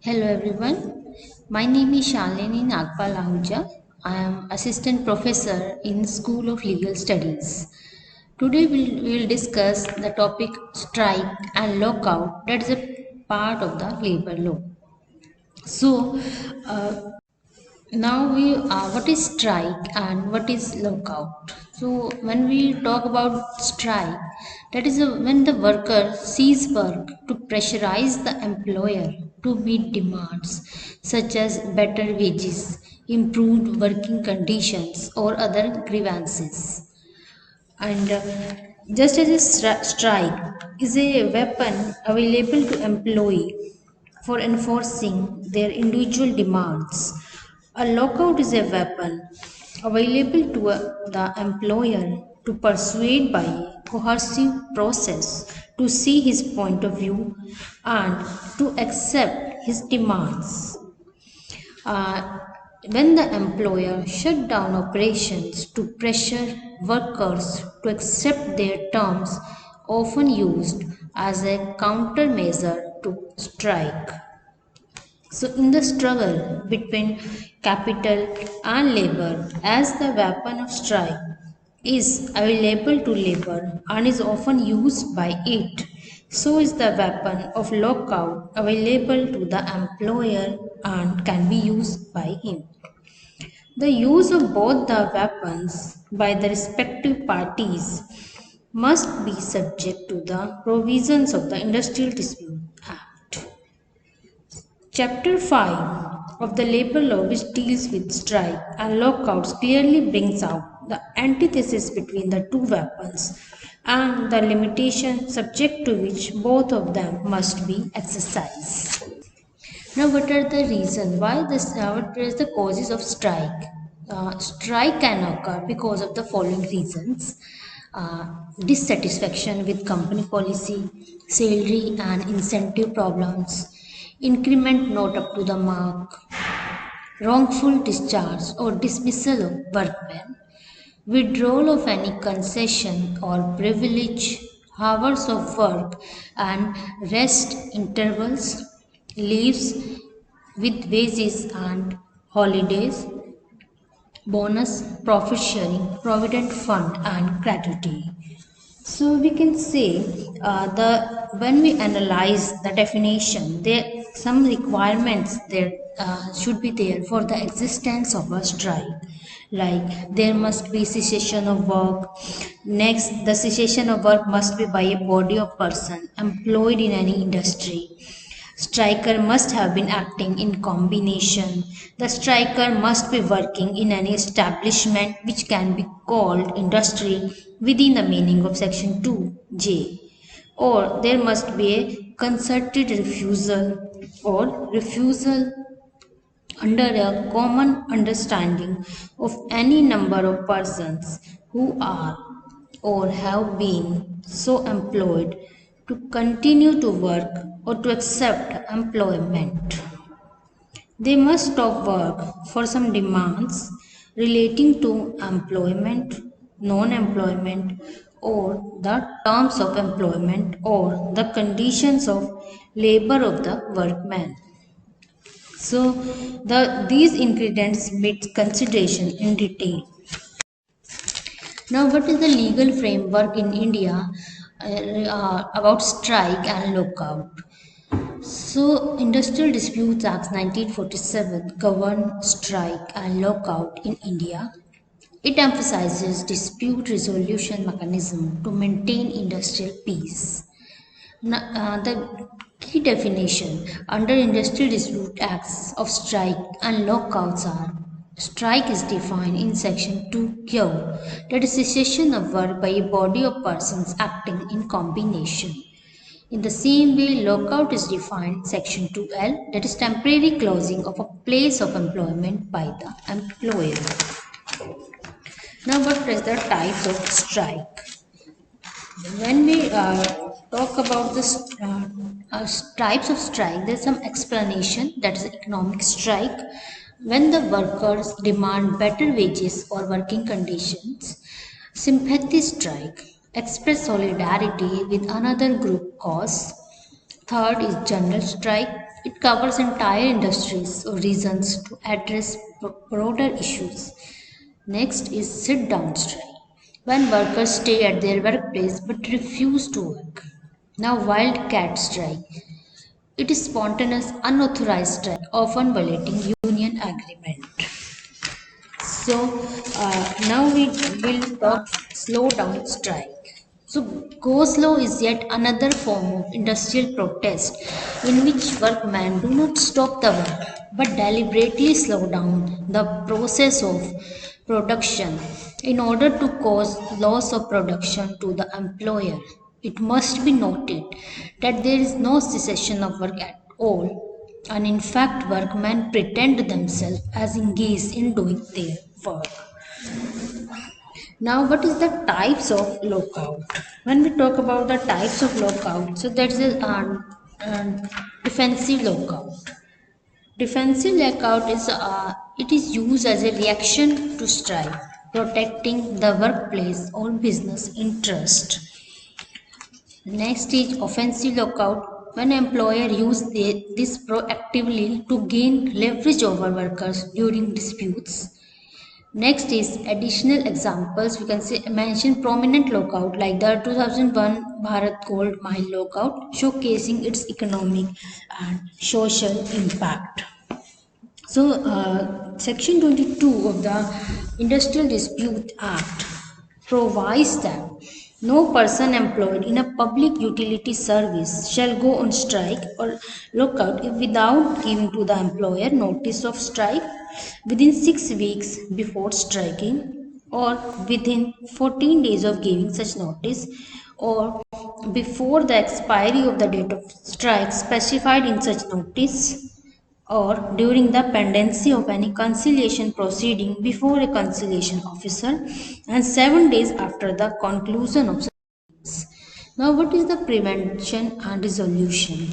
Hello everyone. My name is Shalini Nagpal Ahuja. I am assistant professor in School of Legal Studies. Today we'll discuss the topic strike and lockout, that is a part of the labor law. So uh, now what is strike and what is lockout? So when we talk about strike, that is when the worker sees work to pressurize the employer to meet demands such as better wages, improved working conditions, or other grievances. And just as a strike is a weapon available to employee for enforcing their individual demands, a lockout is a weapon available to the employer to persuade by a coercive process to see his point of view and to accept his demands. Uh, when the employer shut down operations to pressure workers to accept their terms, often used as a countermeasure to strike. So, in the struggle between capital and labor, as the weapon of strike is available to labor and is often used by it, so is the weapon of lockout available to the employer and can be used by him. The use of both the weapons by the respective parties must be subject to the provisions of the Industrial Dispute Act. Chapter 5 of the Labour Law, which deals with strike and lockouts, clearly brings out the antithesis between the two weapons and the limitation subject to which both of them must be exercised. Now, what are the reasons why this? What is the causes of strike? Strike can occur because of the following reasons: dissatisfaction with company policy, salary and incentive problems, increment not up to the mark, wrongful discharge or dismissal of workmen, withdrawal of any concession or privilege, hours of work and rest intervals, leaves with wages and holidays, bonus, profit sharing, provident fund, and gratuity. So we can say the when we analyze the definition, there some requirements there should be there for the existence of a strike. Like there must be cessation of work. Next, the cessation of work must be by a body of person employed in any industry. Striker must have been acting in combination. The striker must be working in an establishment which can be called industry within the meaning of section 2J. Or there must be a concerted refusal or refusal under a common understanding of any number of persons who are or have been so employed to continue to work or to accept employment. They must stop work for some demands relating to employment, non employment, or the terms of employment or the conditions of labor of the workman. So these ingredients meet consideration in detail. Now, what is the legal framework in India about strike and lockout? So, Industrial Disputes Act 1947 govern strike and lockout in India. It emphasizes dispute resolution mechanism to maintain industrial peace. The key definition under Industrial Dispute Acts of strike and lockouts are: strike is defined in section 2Q, that is cessation of work by a body of persons acting in combination. In the same way, lockout is defined in section 2L, that is temporary closing of a place of employment by the employer. Now, what is the types of strike? When we talk about the types of strike, there's some explanation, that is economic strike. When the workers demand better wages or working conditions. Sympathy strike, express solidarity with another group cause. Third is general strike, It covers entire industries or regions to address broader issues. Next is sit down strike. When workers stay at their workplace but refuse to work. Now, wildcat strike. It is spontaneous, unauthorized strike, often violating union agreement. So now we will talk slow down strike. So go slow is yet another form of industrial protest in which workmen do not stop the work but deliberately slow down the process of production in order to cause loss of production to the employer. It must be noted that there is no cessation of work at all, and in fact workmen pretend themselves as engaged in doing their work. Now, what is the types of lockout? When we talk about the types of lockout, so that's a defensive lockout. Defensive lockout is it is used as a reaction to strike, protecting the workplace or business interest. Next is offensive lockout. When employer use this proactively to gain leverage over workers during disputes. Next is additional examples. We can say mention prominent lockout like the 2001 Bharat Gold Mine lockout, showcasing its economic and social impact. So, Section 22 of the Industrial Dispute Act provides that no person employed in a public utility service shall go on strike or lockout if without giving to the employer notice of strike within 6 weeks before striking or within 14 days of giving such notice or before the expiry of the date of strike specified in such notice or during the pendency of any conciliation proceeding before a conciliation officer and 7 days after the conclusion of such. Now, what is the prevention and resolution?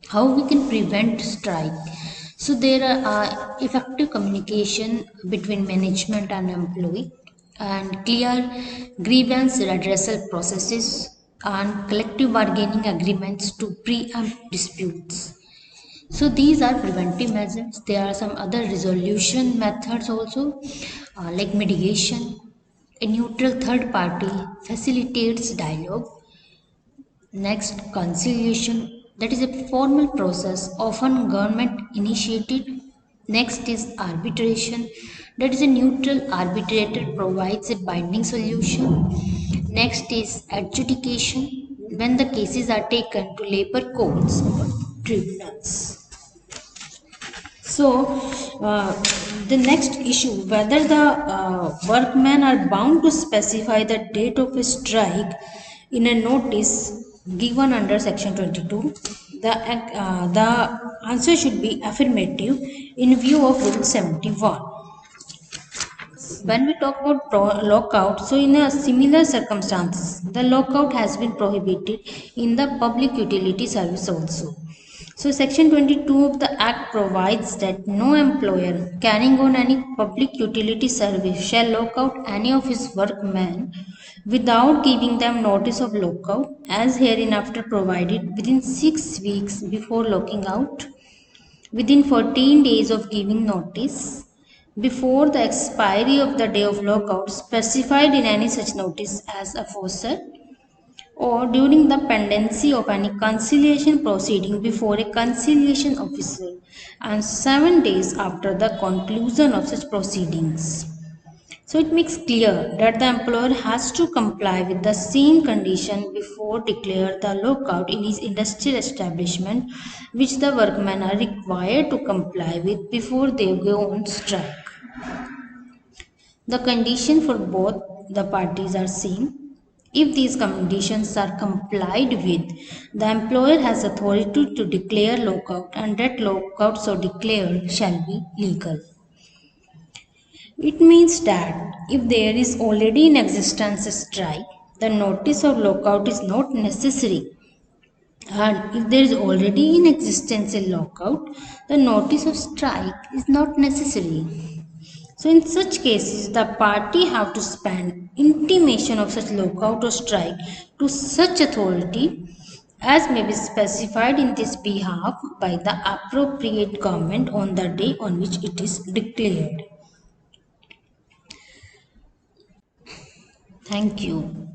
How we can prevent strike? So there are effective communication between management and employee and clear grievance redressal processes and collective bargaining agreements to preempt disputes. So these are preventive measures. There are some other resolution methods also, like mitigation. A neutral third party facilitates dialogue. Next, conciliation. That is a formal process, often government initiated. Next is arbitration. That is a neutral arbitrator provides a binding solution. Next is adjudication, when the cases are taken to labor courts or tribunals. So, the next issue whether the workmen are bound to specify the date of a strike in a notice given under section 22, the answer should be affirmative in view of rule 71. When we talk about lockout, so in a similar circumstances, the lockout has been prohibited in the public utility service also. So section 22 of the act provides that no employer carrying on any public utility service shall lock out any of his workmen without giving them notice of lockout as hereinafter provided within 6 weeks before locking out, within 14 days of giving notice, before the expiry of the day of lockout specified in any such notice as aforesaid, or during the pendency of any conciliation proceeding before a conciliation officer and 7 days after the conclusion of such proceedings. So it makes clear that the employer has to comply with the same condition before declare the lockout in his industrial establishment which the workmen are required to comply with before they go on strike. The condition for both the parties are same. If these conditions are complied with, the employer has authority to declare lockout and that lockout so declared shall be legal. It means that if there is already in existence a strike, the notice of lockout is not necessary. And if there is already in existence a lockout, the notice of strike is not necessary. So in such cases, the party have to spend intimation of such lockout or strike to such authority as may be specified in this behalf by the appropriate government on the day on which it is declared. Thank you.